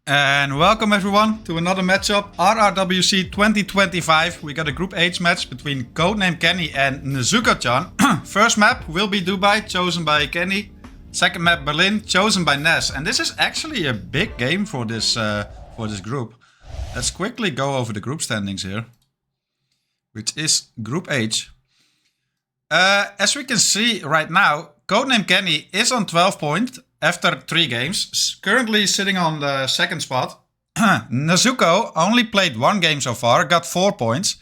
And welcome everyone to another matchup, RRWC2025. We got a Group H match between CodenameKenny and Nezuko-chan. First map will be Dubai, chosen by Kenny. Second map Berlin, chosen by Nez. And this is actually a big game for this group. Let's quickly go over the group standings here, which is Group H. As we can see right now, CodenameKenny is on 12 points after 3 games, currently sitting on the second spot. Nezuko only played 1 game so far, got 4 points.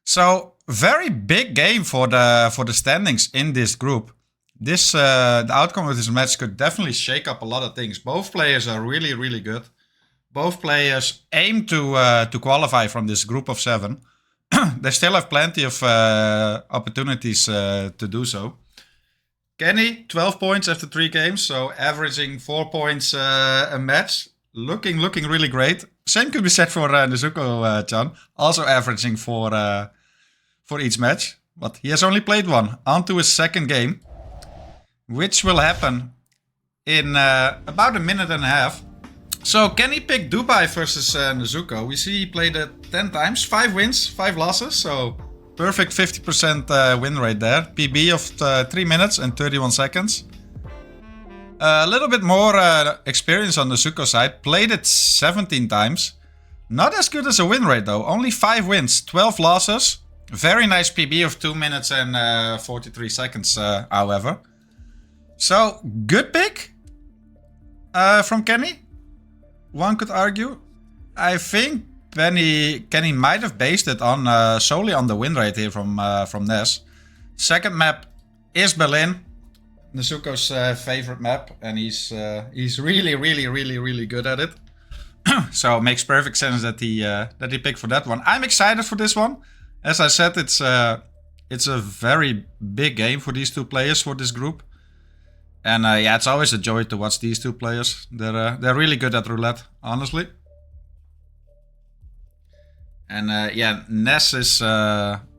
So very big game for the standings in this group. This the outcome of this match could definitely shake up a lot of things. Both players are really good. Both players aim to qualify from this group of 7. They still have plenty of opportunities to do so. Kenny, 12 points after 3 games, so averaging 4 points a match. Looking really great. Same could be said for Nezuko-chan, also averaging for each match. But he has only played 1. On to his second game, which will happen in about a minute and a half. So Kenny picked Dubai versus Nezuko. We see he played it 10 times, 5 wins, 5 losses, so perfect 50% win rate there. PB of 3 minutes and 31 seconds. A little bit more experience on the Nezuko side. Played it 17 times. Not as good as a win rate though. Only 5 wins, 12 losses. Very nice PB of 2 minutes and 43 seconds, however. So, good pick from Kenny. One could argue. I think Kenny might have based it on solely on the win rate here from Nez. Second map is Berlin, Nezuko's favorite map, and he's really good at it. So it makes perfect sense that he picked for that one. I'm excited for this one. As I said, it's a very big game for these 2 players for this group, and yeah, it's always a joy to watch these 2 players. They're really good at roulette, honestly. And yeah, Nez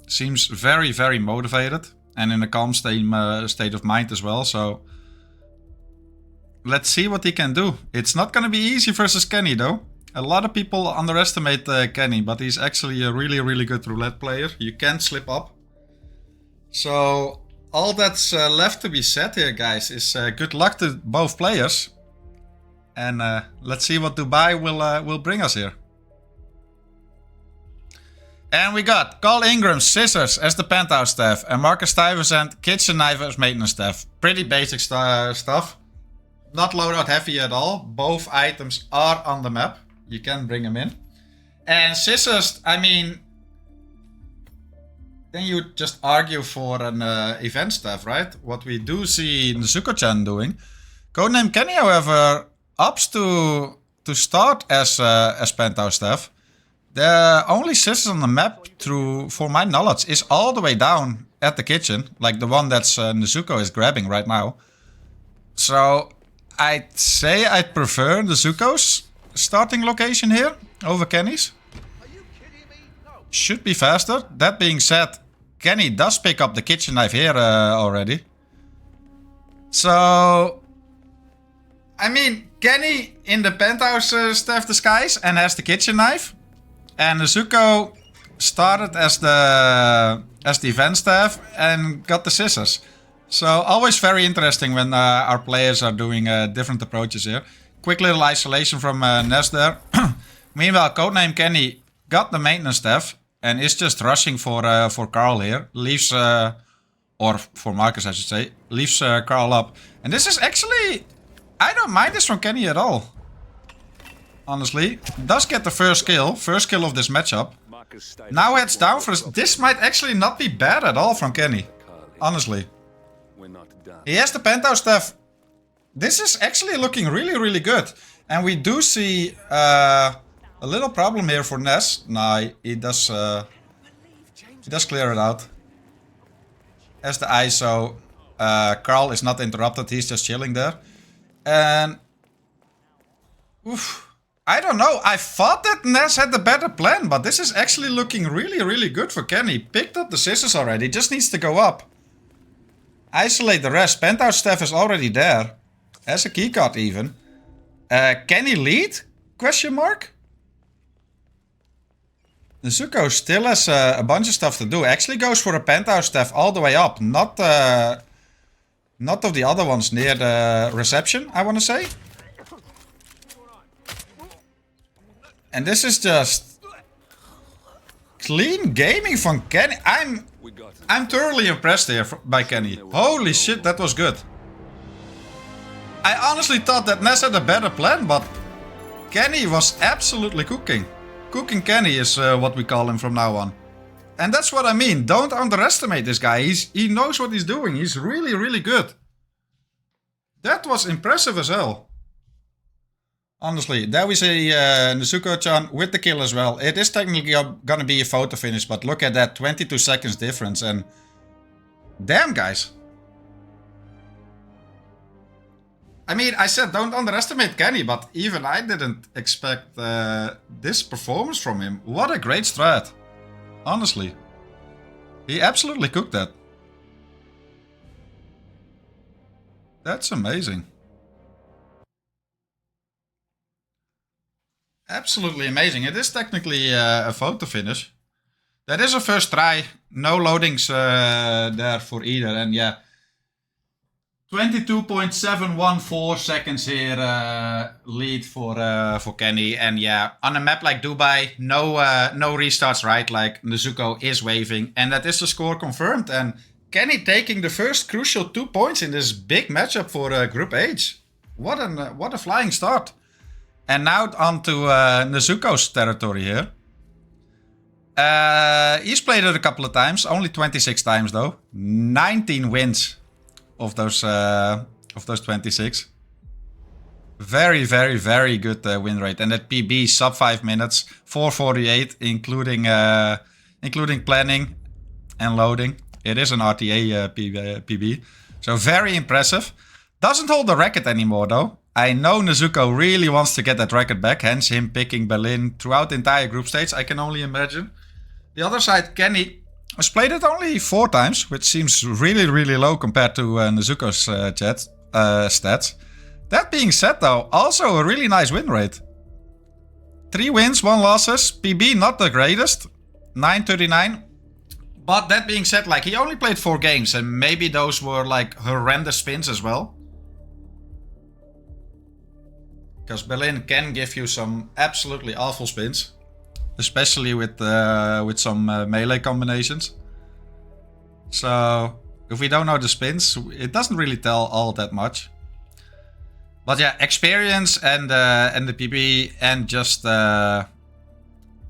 seems very motivated and in a calm state of mind as well. So let's see what he can do. It's not going to be easy versus Kenny though. A lot of people underestimate Kenny, but he's actually a really good roulette player. You can't slip up. So all that's left to be said here, guys, is good luck to both players. And let's see what Dubai will bring us here. And we got Carl Ingram's Scissors as the Penthouse staff and Marcus Stuyvesant Kitchen Knife as Maintenance staff. Pretty basic stuff. Not loadout heavy at all. Both items are on the map. You can bring them in. And Scissors, I mean, then you just argue for an event staff, right? What we do see Nezuko-chan doing. CodenameKenny, however, opts to start as Penthouse staff. The only scissors on the map, for my knowledge, is all the way down at the kitchen, like the one that's Nezuko is grabbing right now. So I'd say I'd prefer Nezuko's starting location here over Kenny's. Should be faster. That being said, Kenny does pick up the kitchen knife here already. So, I mean, Kenny in the Penthouse staff disguise and has the kitchen knife. And Nezuko started as the event staff and got the scissors. So always very interesting when our players are doing different approaches here. Quick little isolation from Nez there. Meanwhile, CodenameKenny got the maintenance staff and is just rushing for Carl here. Leaves, or for Marcus I should say, leaves Carl up. And this is actually, I don't mind this from Kenny at all. Honestly, does get the first kill of this matchup. Now heads down for this. This might actually not be bad at all from Kenny. Honestly. He has the Penthouse staff. This is actually looking really good. And we do see a little problem here for Nez. Nah, he does clear it out. As the ISO, Carl is not interrupted. He's just chilling there. And oof. I don't know, I thought that Nez had the better plan, but this is actually looking really good for Kenny. Picked up the scissors already, just needs to go up. Isolate the rest, Penthouse staff is already there. Has a keycard even. Kenny lead? Question mark? Nezuko still has a bunch of stuff to do. Actually goes for a penthouse staff all the way up. Not of the other ones near the reception, I want to say. And this is just clean gaming from Kenny. I'm thoroughly impressed here by Kenny. Holy shit, that was good. I honestly thought that Ness had a better plan, but Kenny was absolutely cooking. Cooking Kenny is what we call him from now on. And that's what I mean. Don't underestimate this guy. He knows what he's doing. He's really, really good. That was impressive as hell. Honestly, there we see Nezuko-chan with the kill as well. It is technically gonna be a photo finish, but look at that, 22 seconds difference. And damn, guys. I mean, I said don't underestimate Kenny, but even I didn't expect this performance from him. What a great strat. Honestly. He absolutely cooked that. That's amazing. Absolutely amazing. It is technically a photo finish. That is a first try. No loadings there for either. And yeah, 22.714 seconds here lead for Kenny. And yeah, on a map like Dubai, no restarts, right? Like Nezuko is waving. And that is the score confirmed. And Kenny taking the first crucial 2 points in this big matchup for Group H. What a flying start. And now on to Nezuko's territory here. He's played it a couple of times. Only 26 times though. 19 wins of those 26. Very, very, very good win rate. And that PB sub 5 minutes. 4:48 including planning and loading. It is an RTA PB. So very impressive. Doesn't hold the record anymore though. I know Nezuko really wants to get that record back, hence him picking Berlin throughout the entire group stage, I can only imagine. The other side, Kenny has played it only 4 times, which seems really, really low compared to Nezuko's stats. That being said though, also a really nice win rate. 3 wins, 1 losses, PB not the greatest, 939. But that being said, like he only played 4 games and maybe those were like horrendous spins as well. Because Berlin can give you some absolutely awful spins. Especially with some melee combinations. So, if we don't know the spins, it doesn't really tell all that much. But yeah, experience and the PB and just the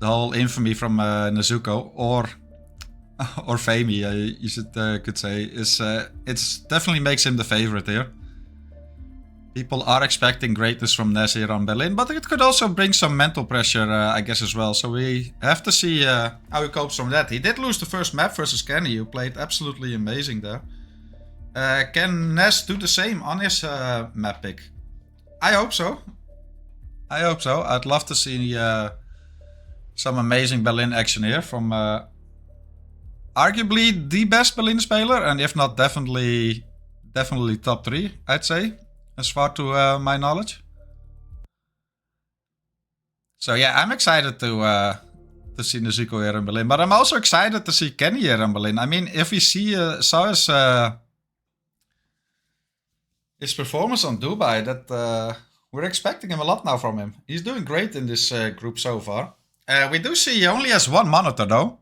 whole infamy from Nezuko or Fami, you could say, is it's definitely makes him the favorite here. People are expecting greatness from Ness here on Berlin, but it could also bring some mental pressure, I guess, as well. So we have to see how he copes from that. He did lose the first map versus Kenny, who played absolutely amazing there. Can Ness do the same on his map pick? I hope so. I hope so. I'd love to see some amazing Berlin action here from arguably the best Berlin speler, and if not, definitely top 3, I'd say. As far to my knowledge. So yeah, I'm excited to see Nezuko here in Berlin. But I'm also excited to see Kenny here in Berlin. I mean, if we saw his performance on Dubai, that we're expecting him a lot now from him. He's doing great in this group so far. We do see he only has 1 monitor though.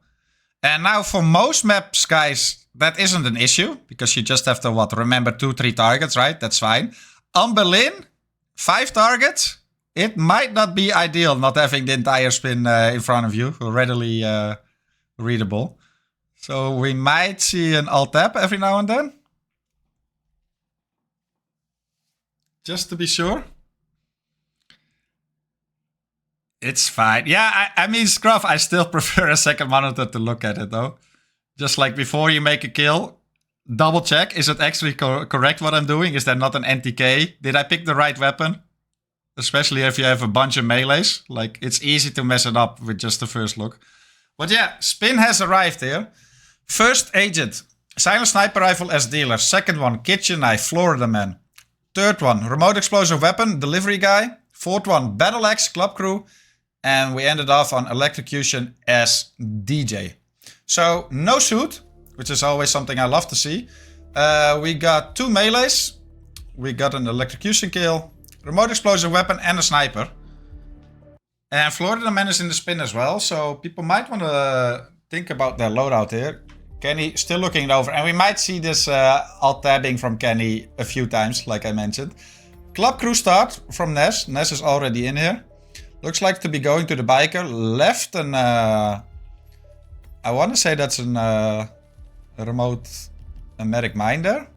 And now for most maps, guys, that isn't an issue. Because you just have to, remember 2-3 targets, right? That's fine. On Berlin, 5 targets. It might not be ideal not having the entire spin in front of you, readily readable. So we might see an alt tab every now and then. Just to be sure. It's fine. Yeah, I mean, Scruff, I still prefer a second monitor to look at it though. Just like before you make a kill, double check, is it actually correct what I'm doing? Is there not an NTK? Did I pick the right weapon? Especially if you have a bunch of melees. Like, it's easy to mess it up with just the first look. But yeah, spin has arrived here. First agent, silent sniper rifle as dealer. Second one, kitchen knife, Florida man. Third one, remote explosive weapon, delivery guy. Fourth one, Battle Axe, Club Crew. And we ended off on Electrocution as DJ. So no shoot, which is always something I love to see. We got 2 melees. We got an Electrocution kill, remote explosive weapon and a sniper. And Florida Man is in the spin as well. So people might want to think about their loadout here. Kenny still looking it over. And we might see this alt-tabbing from Kenny a few times, like I mentioned. Club Crew start from Nez. Nez is already in here. Looks like to be going to the biker. Left and I want to say that's a remote medic mine there.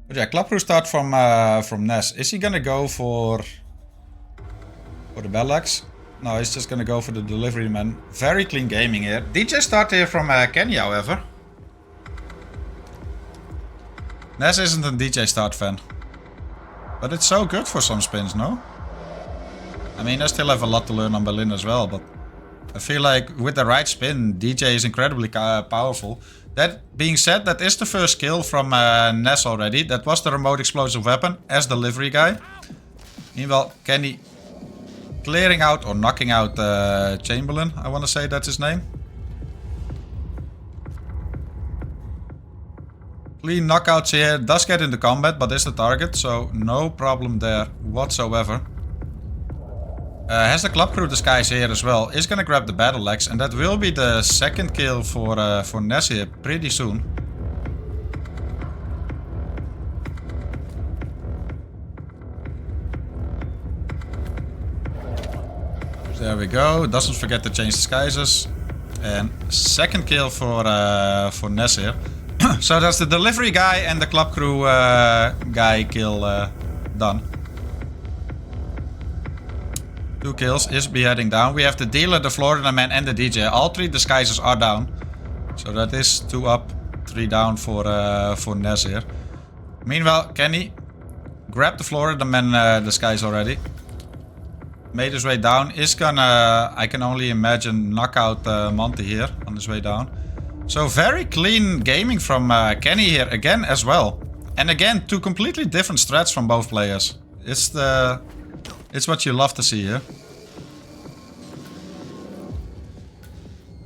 But yeah, Club Crew start from Nez. Is he gonna go for the Battle Axe? No, he's just gonna go for the delivery man. Very clean gaming here. DJ start here from Kenny, however. Nez isn't a DJ start fan. But it's so good for some spins, no? I mean, I still have a lot to learn on Berlin as well, but I feel like with the right spin, DJ is incredibly powerful. That being said, that is the first kill from Nez already. That was the remote explosive weapon as delivery guy. Meanwhile, Kenny clearing out or knocking out Chamberlain, I want to say that's his name. Clean knockouts here, does get into combat, but is the target, so no problem there whatsoever. Has the Club Crew disguise here as well, is gonna grab the Battle Axe, and that will be the second kill for Nez here pretty soon. There we go, doesn't forget to change disguises. And second kill for Nez here. So that's the delivery guy and the Club Crew guy kill done. 2 kills, is beheading down. We have the dealer, the Florida man and the DJ. All 3 disguises are down. So that is 2 up, 3 down for Nez here. Meanwhile, Kenny grabbed the Florida man disguise already. Made his way down. Is gonna, I can only imagine, knock out Monty here on his way down. So very clean gaming from Kenny here again as well. And again, 2 completely different strats from both players. It's what you love to see here.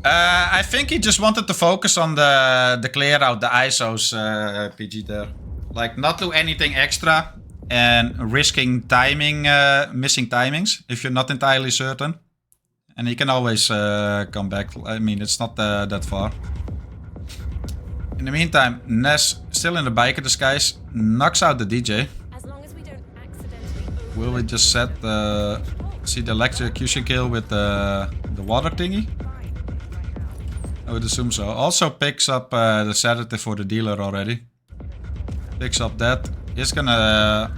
I think he just wanted to focus on the clear out, the ISOs, PG there. Like not do anything extra and risking timing, missing timings if you're not entirely certain. And he can always come back. I mean, it's not that far. In the meantime, Nez still in the biker disguise, knocks out the DJ. As long as we don't accidentally Will we just set see the electrocution kill with the water thingy? I would assume so. Also picks up the sedative for the dealer already. Picks up that. Is gonna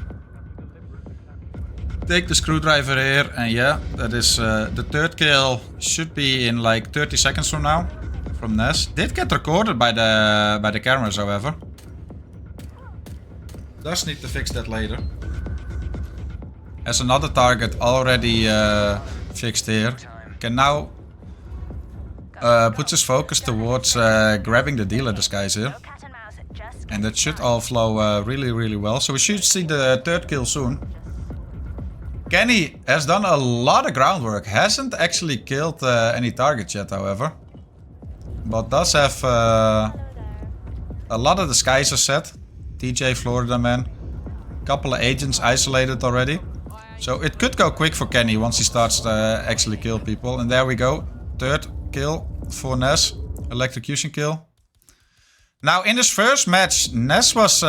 take the screwdriver here, and yeah, that is the third kill. Should be in like 30 seconds from now. From Nez. Did get recorded by the cameras, however. Does need to fix that later. Has another target already fixed here. Can now puts his focus towards grabbing the dealer disguise here. And that should all flow really well. So we should see the third kill soon. Kenny has done a lot of groundwork. Hasn't actually killed any targets yet, however. But does have a lot of disguises set. DJ, Florida man. Couple of agents isolated already. So it could go quick for Kenny once he starts to actually kill people. And there we go. Third kill for Nez. Electrocution kill. Now in this first match, Nez was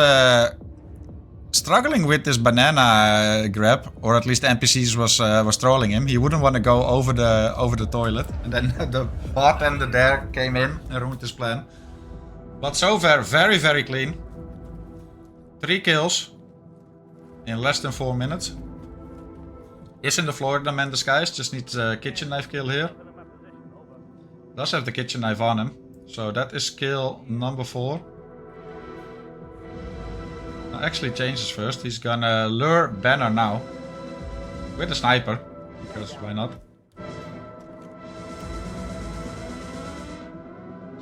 struggling with this banana grab, or at least the NPCs was trolling him. He wouldn't want to go over the toilet, and then the bartender there came in and ruined his plan. But so far, very clean. 3 kills in less than 4 minutes. Is in the Florida man disguise, just needs a kitchen knife kill here. Does have the kitchen knife on him, so that is kill number 4. Actually changes first. He's gonna lure Banner now with a sniper, because why not?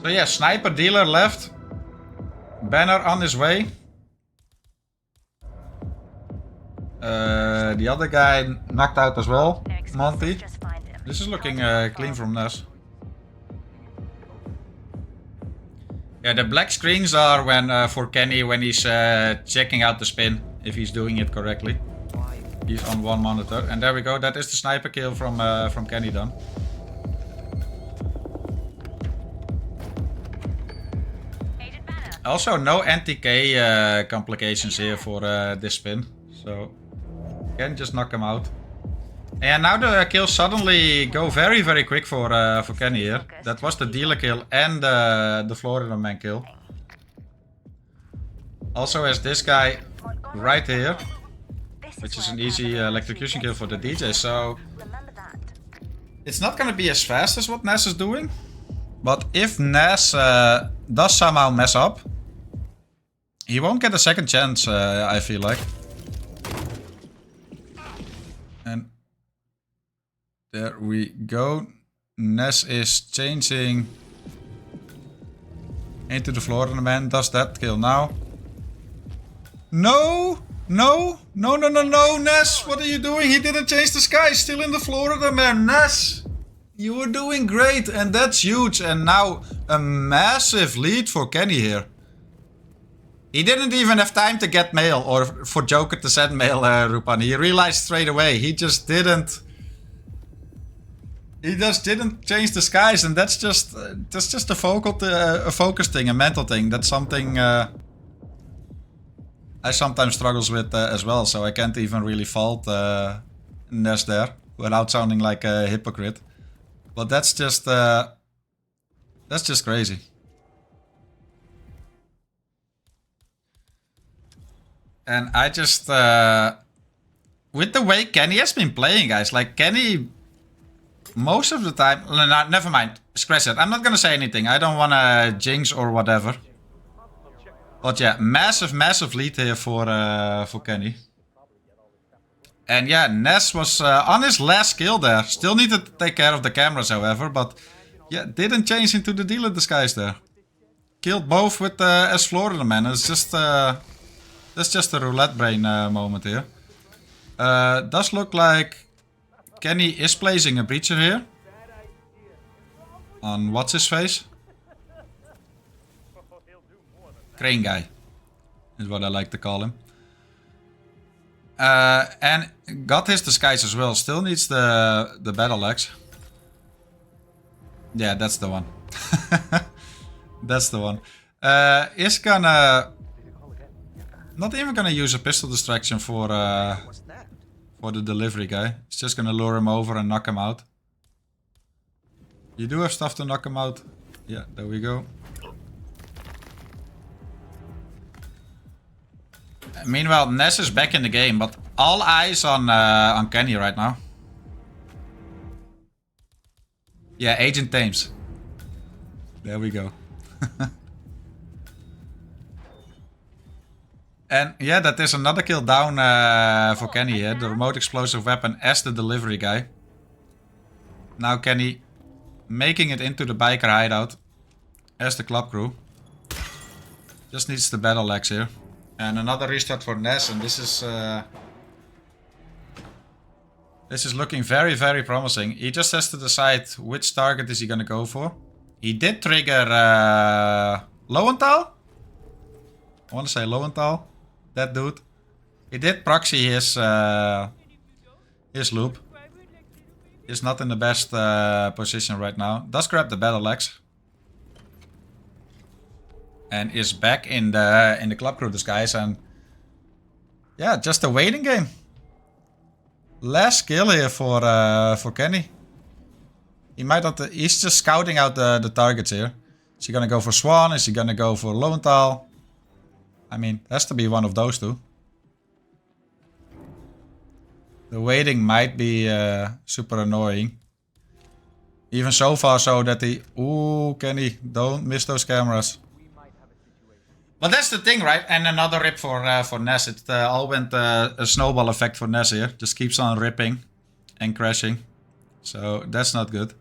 So yeah, sniper dealer left. Banner on his way. The other guy knocked out as well, Monty. This is looking clean from Ness. Yeah, the black screens are when for Kenny when he's checking out the spin, if he's doing it correctly. He's on one monitor, and there we go. That is the sniper kill from Kenny done. Also, no NTK complications here for this spin, so can just knock him out. And now the kills suddenly go very, very quick for Kenny here. That was the dealer kill and the Florida man kill. Also has this guy right here, which is an easy electrocution kill for the DJ. So it's not gonna be as fast as what Ness is doing, but if Ness does somehow mess up, he won't get a second chance, I feel like. And there we go. Ness is changing into the Florida man. Does that kill now? No! No! No, no, no, no, Ness! What are you doing? He didn't change the sky. Still in the Florida man. Ness! You were doing great, and that's huge. And now a massive lead for Kenny here. He didn't even have time to get mail or for Joker to send mail, Rupan. He realized straight away. He just didn't change the skies, and that's just a focus thing, a mental thing. That's something I sometimes struggles with as well. So I can't even really fault Ness there without sounding like a hypocrite. But that's just crazy. And I just, with the way Kenny has been playing, guys, like Kenny, most of the time, no, never mind, scratch it. I'm not gonna say anything. I don't wanna jinx or whatever. But yeah, massive lead here for Kenny. And yeah, Ness was on his last kill there. Still needed to take care of the cameras, however, but yeah, didn't change into the dealer disguise there. Killed both with as Florida man. It's just that's just a roulette brain moment here. Does look like Kenny is placing a breacher here. On what's his face? Crane guy is what I like to call him. And got his disguise as well. Still needs the battle axe. Yeah, that's the one. That's the one. Is gonna not even gonna use a pistol distraction for the delivery guy. It's just gonna lure him over and knock him out. You do have stuff to knock him out. Yeah, there we go. Meanwhile, Ness is back in the game, but all eyes on Kenny right now. Yeah, Agent Thames. There we go. And yeah, that is another kill down for Kenny here. The remote explosive weapon as the delivery guy. Now Kenny making it into the biker hideout as the club crew. Just needs the battle axe here. And another restart for Ness, and this is looking very, very promising. He just has to decide which target is he gonna go for. He did trigger Lowenthal? I want to say Lowenthal. That dude. He did proxy his loop. He's not in the best position right now. Does grab the battle axe. And is back in the club crew disguise, and yeah, just a waiting game. Last kill here for Kenny. He might not. He's just scouting out the targets here. Is he gonna go for Swan? Is he gonna go for Lowenthal? I mean, has to be one of those two. The waiting might be super annoying. Even so far, so that he. Ooh, Kenny, don't miss those cameras. But that's the thing, right? And another rip for Ness. It all went a snowball effect for Ness here. Just keeps on ripping and crashing. So that's not good.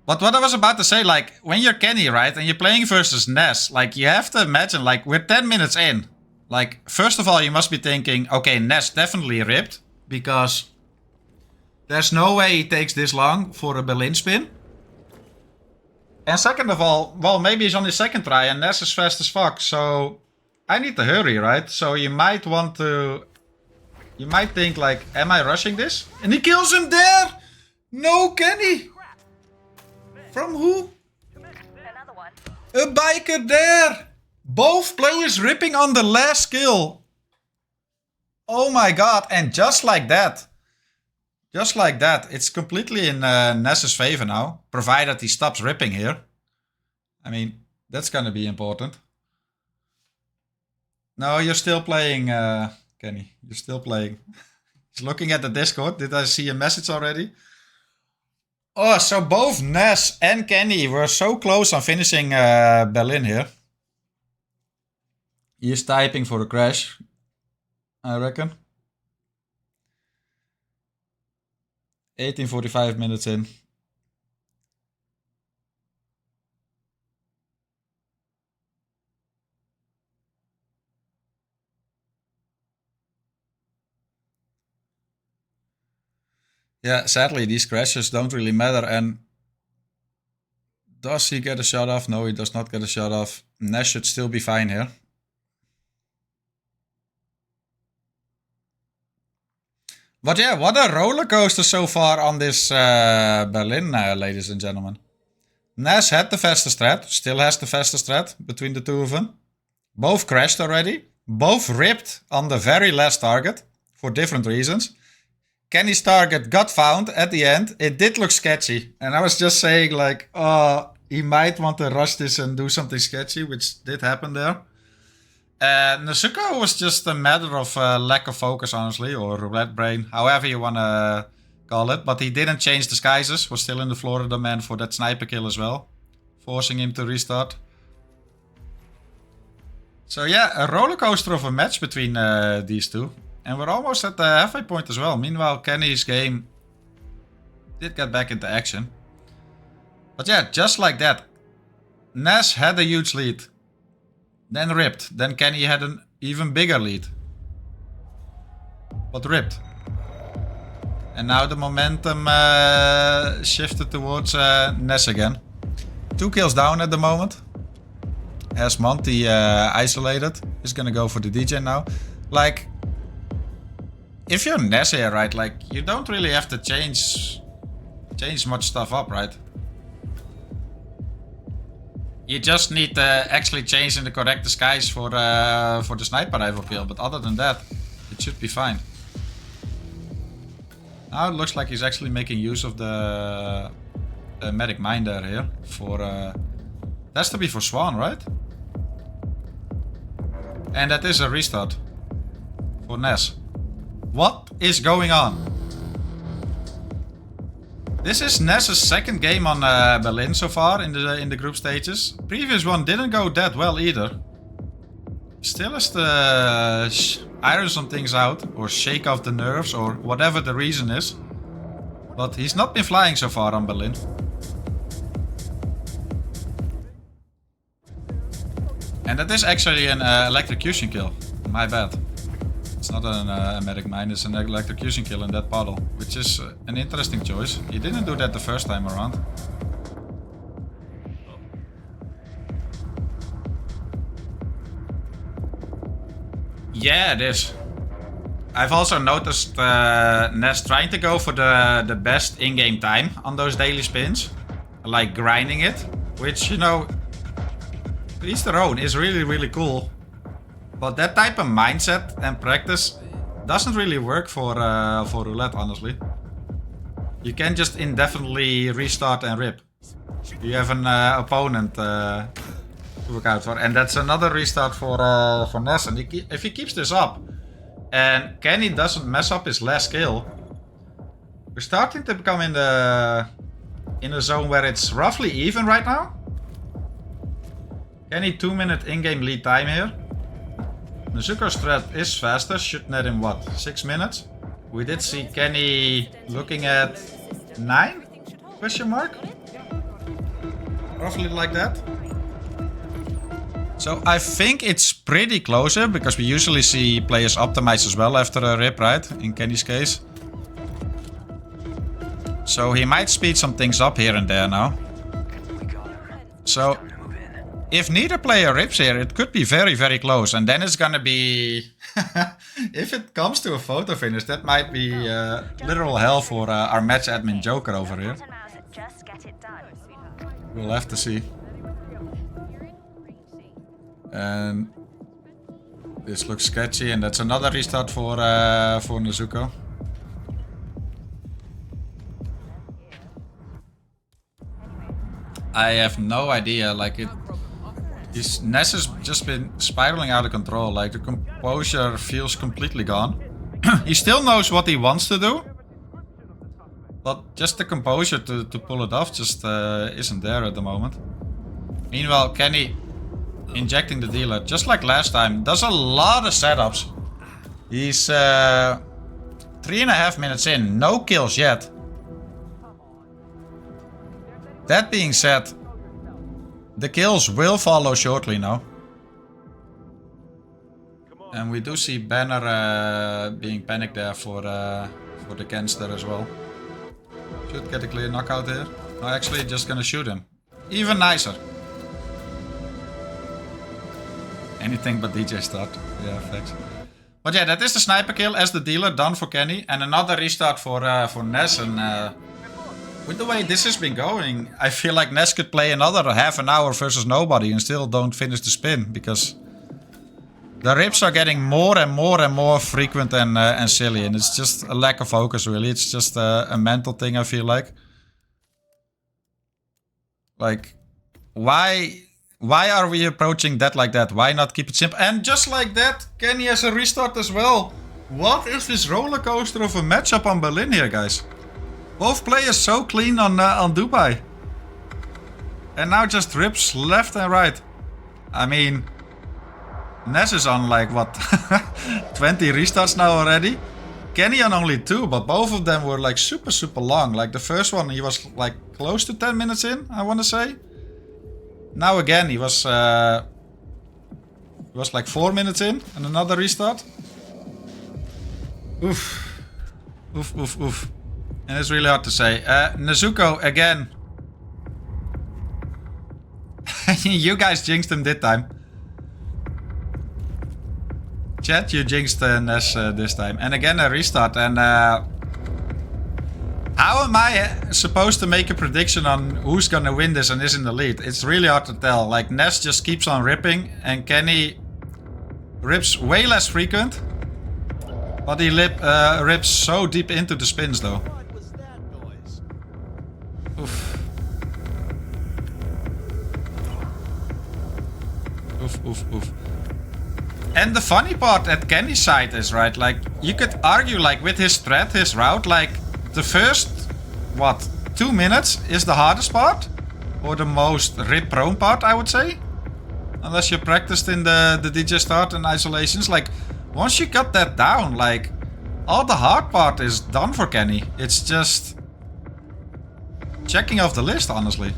But what I was about to say, like, when you're Kenny, right? And you're playing versus Ness, like, you have to imagine, like, we're 10 minutes in. Like, first of all, you must be thinking, okay, Ness definitely ripped, because there's no way he takes this long for a Berlin spin. And second of all, well, maybe he's on his second try and Ness is fast as fuck, so I need to hurry, right? So you might want to... You might think like, am I rushing this? And he kills him there! No, Kenny! From who? Another one. A biker there! Both players ripping on the last kill. Oh my god, and just like that. Just like that. It's completely in Ness's favor now. Provided he stops ripping here. I mean, that's gonna be important. No, you're still playing, Kenny. You're still playing. He's looking at the Discord. Did I see a message already? Oh, so both Ness and Kenny were so close on finishing Berlin here. He is typing for a crash, I reckon. 18:45 minutes in. Yeah, sadly these crashes don't really matter. And does he get a shot off? No, he does not get a shot off. Ness should still be fine here. But yeah, what a roller coaster so far on this Berlin, ladies and gentlemen. Ness had the fastest strat, still has the fastest strat between the two of them. Both crashed already. Both ripped on the very last target for different reasons. Kenny's target got found at the end. It did look sketchy. And I was just saying like, oh, he might want to rush this and do something sketchy, which did happen there. Nezuko was just a matter of lack of focus, honestly, or roulette brain, however you want to call it. But he didn't change disguises, was still in the Florida man for that sniper kill as well, forcing him to restart. So yeah, a roller coaster of a match between these two. And we're almost at the halfway point as well. Meanwhile, Kenny's game did get back into action. But yeah, just like that, Ness had a huge lead. Then ripped. Then Kenny had an even bigger lead. But ripped. And now the momentum shifted towards Ness again. 2 kills down at the moment. As Monty isolated. He's gonna go for the DJ now. Like, if you're Ness here, right, like, you don't really have to change much stuff up, right? You just need to actually change in the correct disguise for the sniper rifle kill, but other than that, it should be fine. Now it looks like he's actually making use of the medic mine there here for that's to be for Swan, right? And that is a restart for Ness. What is going on? This is Ness's second game on Berlin so far in the group stages. Previous one didn't go that well either. Still has to iron some things out or shake off the nerves or whatever the reason is. But he's not been flying so far on Berlin. And that is actually an electrocution kill. My bad. It's not a medic mine, it's an electrocution kill in that puddle, which is an interesting choice. He didn't do that the first time around. Yeah, it is. I've also noticed Ness trying to go for the best in-game time on those daily spins. Like grinding it, which, you know, each their own, is really, really cool. But that type of mindset and practice doesn't really work for roulette, honestly. You can't just indefinitely restart and rip. You have an opponent to look out for. And that's another restart for Ness. And if he keeps this up, and Kenny doesn't mess up his last kill, we're starting to become in a zone where it's roughly even right now. Kenny 2-minute in-game lead time here. Nezuko's strat is faster, should net in what, 6 minutes? We did see Kenny looking at 9? Question mark? Roughly like that. So I think it's pretty close here, because we usually see players optimize as well after a rip, right? In Kenny's case. So he might speed some things up here and there now. So if neither player rips here, it could be very, very close. And then it's gonna be... if it comes to a photo finish, that might be literal hell for our match admin Joker over here. Just get it done. We'll have to see. And this looks sketchy, and that's another restart for Nezuko. I have no idea, like Ness has just been spiraling out of control, like the composure feels completely gone. He still knows what he wants to do, but just the composure to pull it off just isn't there at the moment. Meanwhile, Kenny injecting the dealer, just like last time, does a lot of setups. He's 3.5 minutes in, no kills yet. That being said, the kills will follow shortly now. And we do see Banner being panicked there for the Kenster as well. Should get a clear knockout here. No, actually just gonna shoot him. Even nicer. Anything but DJ start. Yeah, thanks. But yeah, that is the sniper kill as the dealer done for Kenny. And another restart for Ness. And with the way this has been going, I feel like Ness could play another half an hour versus nobody and still don't finish the spin. Because the rips are getting more and more frequent and silly. And it's just a lack of focus, really. It's just a mental thing, I feel like. Like, why are we approaching that like that? Why not keep it simple? And just like that, Kenny has a restart as well. What is this roller coaster of a matchup on Berlin here, guys? Both players so clean on Dubai. And now just rips left and right. I mean, Ness is on like, what, 20 restarts now already? Kenny on only 2, but both of them were like super long. Like the first one, he was like close to 10 minutes in, I want to say. Now again, he was like 4 minutes in and another restart. Oof. Oof. And it's really hard to say. Nezuko again. You guys jinxed him this time. Chat, you jinxed Ness this time. And again a restart. And how am I supposed to make a prediction on who's gonna win this and is in the lead? It's really hard to tell. Like, Ness just keeps on ripping and Kenny rips way less frequent. But he rips so deep into the spins though. Oof. Oof. And the funny part at Kenny's side is, right, like, you could argue, like, with his threat, his route, like, the first, what, 2 minutes is the hardest part? Or the most rip-prone part, I would say? Unless you practiced in the DJ start and isolations. Like, once you got that down, like, all the hard part is done for Kenny. It's just checking off the list, honestly.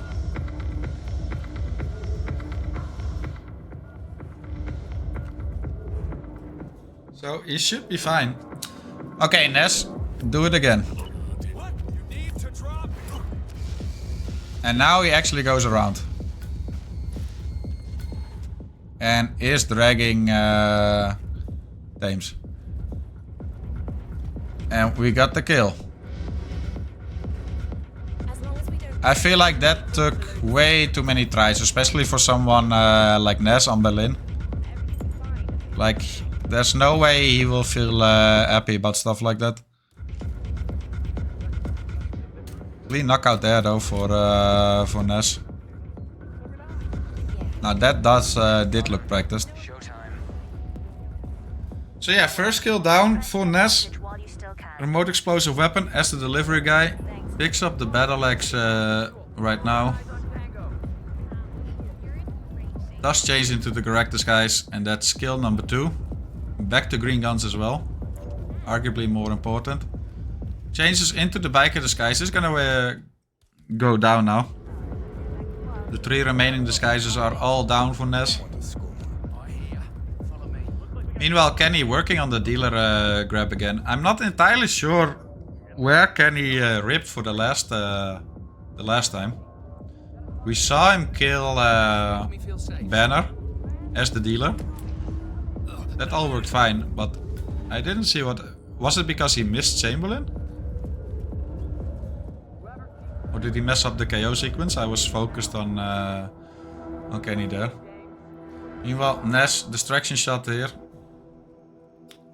So he should be fine. Okay, Ness, do it again. And now he actually goes around. And is dragging Thames. And we got the kill. I feel like that took way too many tries, especially for someone like Ness on Berlin. Like, there's no way he will feel happy about stuff like that. Clean knockout there though for Ness. Now that did look practiced. So yeah, first kill down for Ness. Remote explosive weapon as the delivery guy. Picks up the battle axe right now. Does change into the correct disguise, and that's skill number 2. Back to green guns as well. Arguably more important. Changes into the biker disguise. Is gonna go down now. The 3 remaining disguises are all down for Ness. Meanwhile, Kenny working on the dealer grab again. I'm not entirely sure where Kenny ripped for the last time. We saw him kill Banner as the dealer. That all worked fine, but I didn't see what... Was it because he missed Chamberlain? Or did he mess up the KO sequence? I was focused on Kenny there. Meanwhile, Ness, distraction shot here.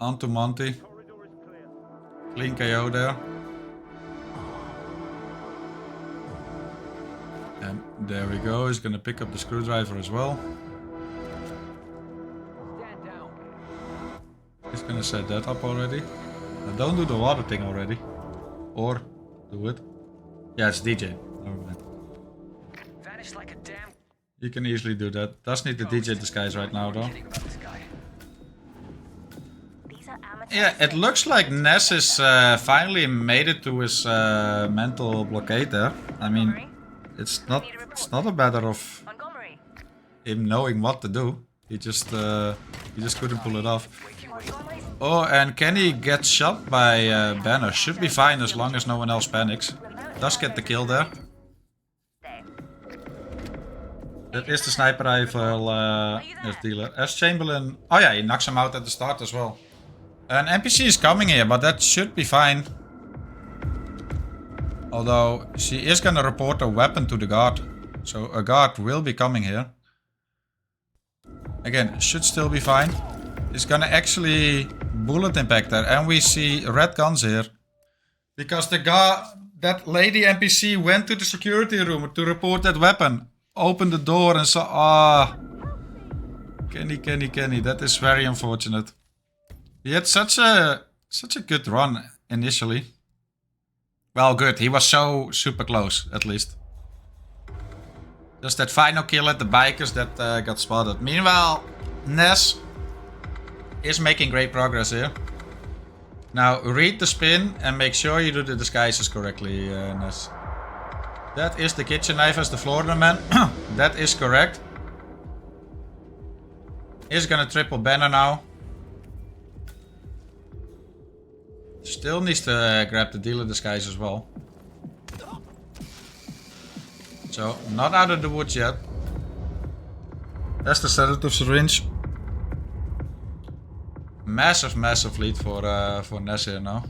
Onto Monty. Clean KO there. And there we go, he's gonna pick up the screwdriver as well. He's gonna set that up already. Now don't do the water thing already. Or do it. Yeah, it's DJ. Never mind. Vanished like a damn. You can easily do that. Does need the DJ disguise right now though. These are amateurs. Yeah, it looks like Ness is finally made it to his mental blockade there. I mean, it's not a matter of Montgomery. him knowing what to do. He just couldn't pull it off. Montgomery's Oh, and Kenny gets shot by Banner. Should be fine as long as no one else panics. Does get the kill there. there. That is the sniper rifle as dealer. As Chamberlain... Oh yeah, he knocks him out at the start as well. An NPC is coming here, but that should be fine. Although, she is gonna report a weapon to the guard. So a guard will be coming here. Again, should still be fine. It's gonna actually bullet impact her. And we see red guns here. Because the guard... That lady NPC went to the security room to report that weapon. Opened the door and saw... Ah... Kenny. That is very unfortunate. He had such a good run initially. Well, good. He was so super close, at least. Just that final kill at the bikers that got spotted. Meanwhile, Ness is making great progress here. Now, read the spin and make sure you do the disguises correctly, Ness. That is the kitchen knife as the Florida man. That is correct. Is gonna triple Banner now. Still needs to grab the dealer disguise as well. So, not out of the woods yet. That's the sedative syringe. Massive lead for Ness here now.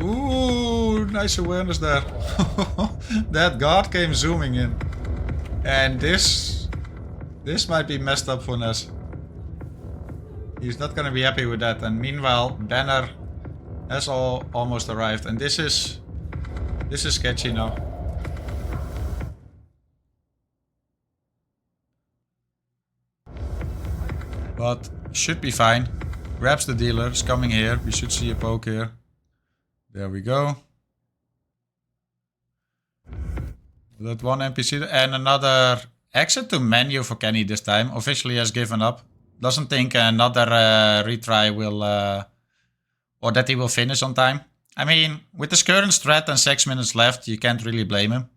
Ooh, nice awareness there. That guard came zooming in. And this might be messed up for Ness. He's not gonna be happy with that. And meanwhile, Banner has almost arrived. And this is sketchy now. But should be fine. Grabs the dealer, is coming here. We should see a poke here. There we go. That one NPC and another exit to menu for Kenny this time. Officially has given up. Doesn't think another retry will or that he will finish on time. I mean, with this current strat and 6 minutes left, you can't really blame him.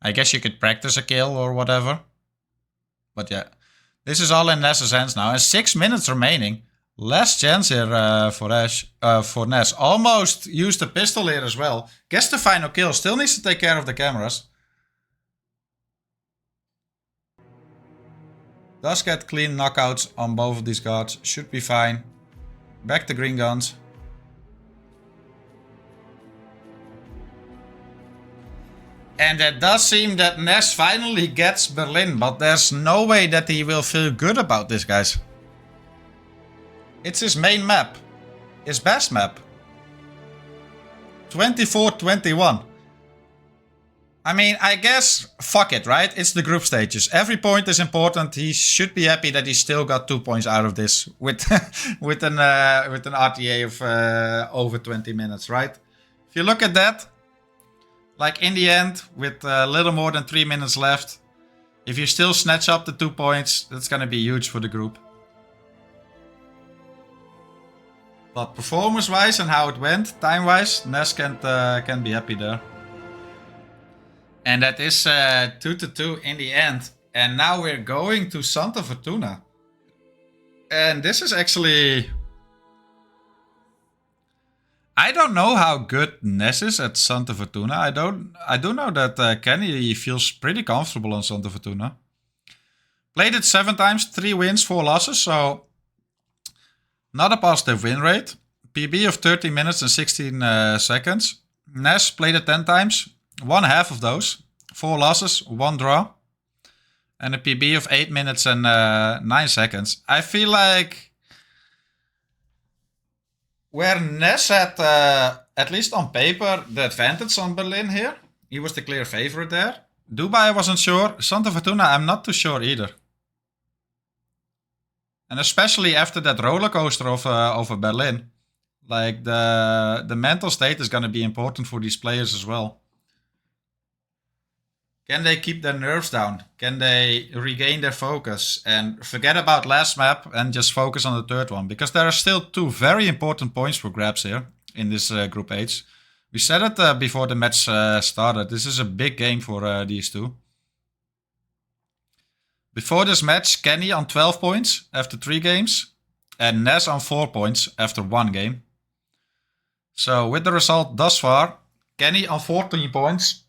I guess you could practice a kill or whatever. But yeah, this is all in Ness's hands now. And 6 minutes remaining. Last chance here for Ness. Almost used the pistol here as well. Gets the final kill. Still needs to take care of the cameras. Does get clean knockouts on both of these guards. Should be fine. Back to green guns. And it does seem that Ness finally gets Berlin. But there's no way that he will feel good about this, guys. It's his main map. His best map. 24-21. I mean, I guess, fuck it, right? It's the group stages. Every point is important. He should be happy that he still got 2 points out of this with with an RTA of over 20 minutes, right? If you look at that, like in the end, with a little more than 3 minutes left, if you still snatch up the 2 points, that's gonna be huge for the group. But performance-wise and how it went, time-wise, Ness can't be happy there. And that is 2-2 in the end. And now we're going to Santa Fortuna. And this is actually... I don't know how good Ness is at Santa Fortuna. I do know that Kenny feels pretty comfortable on Santa Fortuna. Played it 7 times, 3 wins, 4 losses, so not a positive win rate. PB of 30 minutes and 16 seconds. Ness played it 10 times, 1/2 of those, 4 losses, 1 draw. And a PB of 8 minutes and 9 seconds. I feel like where Ness had, at least on paper, the advantage on Berlin here. He was the clear favorite there. Dubai I wasn't sure. Santa Fortuna I'm not too sure either. And especially after that roller coaster of Berlin. Like the mental state is going to be important for these players as well. Can they keep their nerves down? Can they regain their focus and forget about last map and just focus on the third one? Because there are still 2 very important points for grabs here in this Group H. We said it before the match started. This is a big game for these 2. Before this match, Kenny on 12 points after 3 games. And Ness on 4 points after 1 game. So with the result thus far, Kenny on 14 points.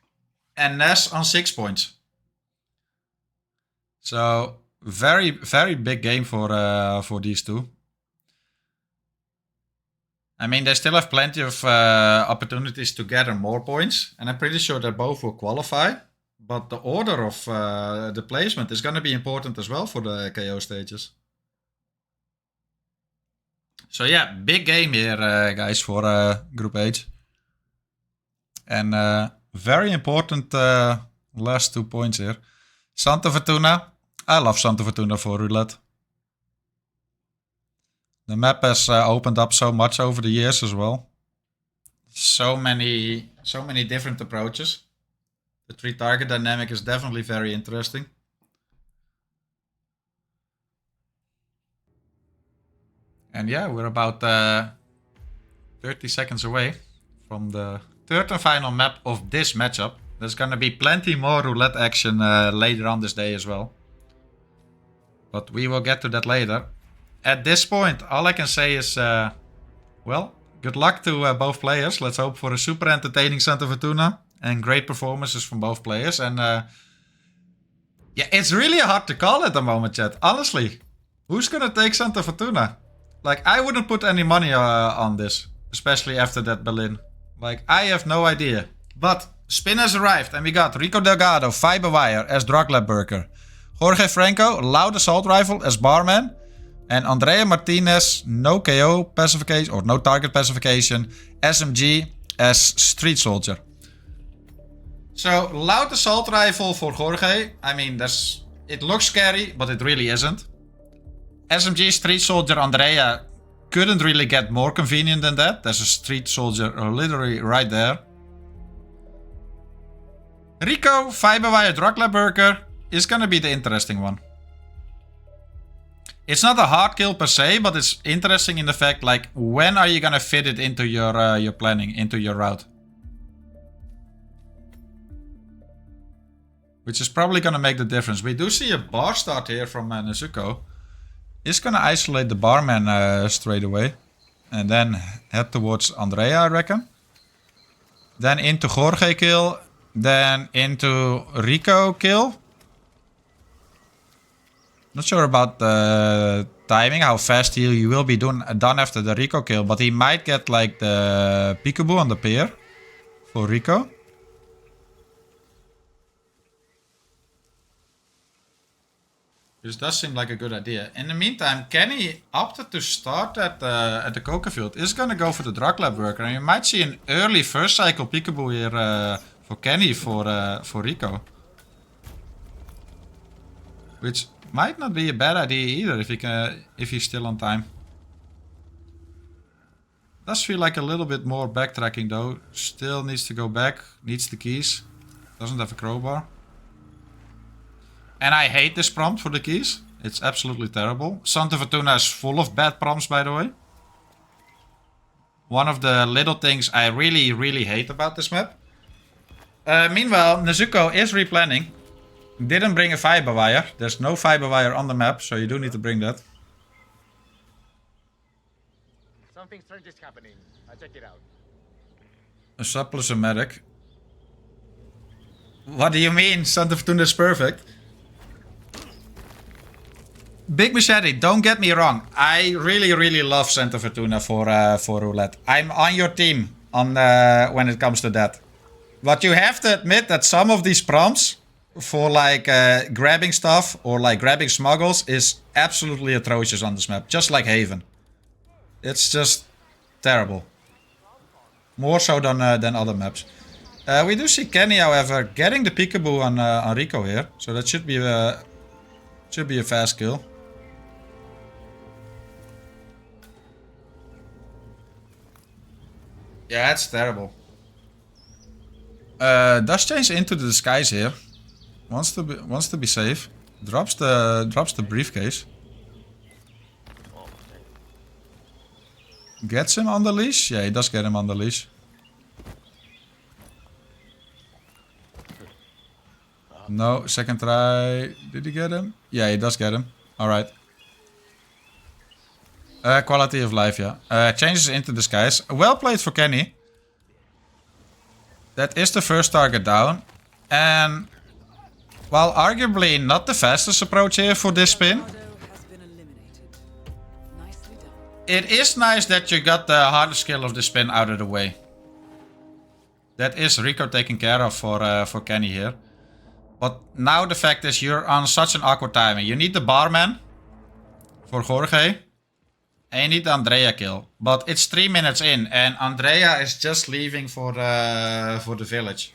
And Ness on 6 points. So very, very big game for these 2. I mean, they still have plenty of opportunities to gather more points. And I'm pretty sure that both will qualify. But the order of the placement is going to be important as well for the KO stages. So yeah, big game here, guys, for Group H. And very important last 2 points here. Santa Fortuna. I love Santa Fortuna for roulette. The map has opened up so much over the years as well. So many different approaches. The 3 target dynamic is definitely very interesting. And yeah, we're about 30 seconds away from the 3rd and final map of this matchup. There's gonna be plenty more roulette action later on this day as well. But we will get to that later. At this point, all I can say is, well, good luck to both players. Let's hope for a super entertaining Santa Fortuna and great performances from both players. And yeah, it's really hard to call at the moment, chat. Honestly, who's gonna take Santa Fortuna? Like, I wouldn't put any money on this, especially after that Berlin. Like, I have no idea. But spin has arrived and we got Rico Delgado, Fiberwire as Drug Burger, Jorge Franco, Loud Assault Rifle as Barman, and Andrea Martinez, no KO pacification or no target pacification, SMG as Street Soldier. So, Loud Assault Rifle for Jorge. I mean, it looks scary, but it really isn't. SMG Street Soldier Andrea couldn't really get more convenient than that. There's a Street Soldier literally right there. Rico, Fiberwire, Drug Burger is gonna be the interesting one. It's not a hard kill per se, but it's interesting in the fact, like, when are you gonna fit it into your planning, into your route? Which is probably gonna make the difference. We do see a bar start here from Nezuko. He's gonna isolate the barman straight away. And then head towards Andrea, I reckon. Then into Jorge kill. Then into Rico kill. Not sure about the timing, how fast he will be done after the Rico kill. But he might get like the peekaboo on the pair for Rico. This does seem like a good idea. In the meantime, Kenny opted to start at the Coca field. Is going to go for the Drug Lab worker. And you might see an early first cycle peekaboo here for Kenny for Rico. Which might not be a bad idea either if he's still on time. Does feel like a little bit more backtracking though. Still needs to go back. Needs the keys. Doesn't have a crowbar. And I hate this prompt for the keys. It's absolutely terrible. Santa Fortuna is full of bad prompts, by the way. One of the little things I really, really hate about this map. Meanwhile, Nezuko is replanning. Didn't bring a fiber wire. There's no fiber wire on the map, so you do need to bring that. Something strange is happening. I'll check it out. A surplus a medic. What do you mean? Santa Fortuna is perfect. Big Machete, don't get me wrong. I really love Santa Fortuna for roulette. I'm on your team on when it comes to that. But you have to admit that some of these prompts for like grabbing stuff or like grabbing smuggles is absolutely atrocious on this map. Just like Haven. It's just terrible. More so than other maps. We do see Kenny, however, getting the peekaboo on Rico here. So that should be a fast kill. Yeah, it's terrible. Does change into the disguise here. Wants to be safe. Drops the briefcase. Gets him on the leash? Yeah, he does get him on the leash. No, second try. Did he get him? Yeah, he does get him. Alright. Quality of life, yeah. Changes into disguise. Well played for Kenny. That is the first target down. And while arguably not the fastest approach here for this spin, it is nice that you got the hardest skill of the spin out of the way. That is Rico taken care of for Kenny here. But now the fact is you're on such an awkward timing. You need the barman for Jorge. And you need the Andrea kill. But it's 3 minutes in and Andrea is just leaving for the village.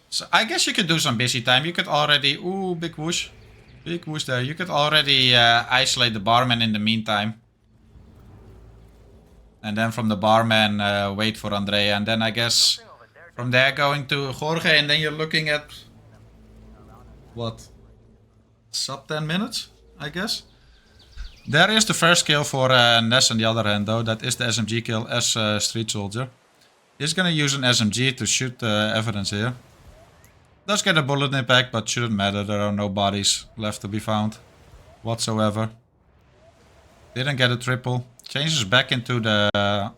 So I guess you could do some busy time. You could already... Ooh, big whoosh. Big whoosh there. You could already isolate the barman in the meantime. And then from the barman wait for Andrea. And then I guess from there going to Jorge. And then you're looking at... What? Sub 10 minutes, I guess? There is the first kill for Ness on the other hand though. That is the SMG kill as Street Soldier. He's gonna use an SMG to shoot the evidence here. Does get a bullet impact, but shouldn't matter. There are no bodies left to be found whatsoever. Didn't get a triple. Changes back into the bar.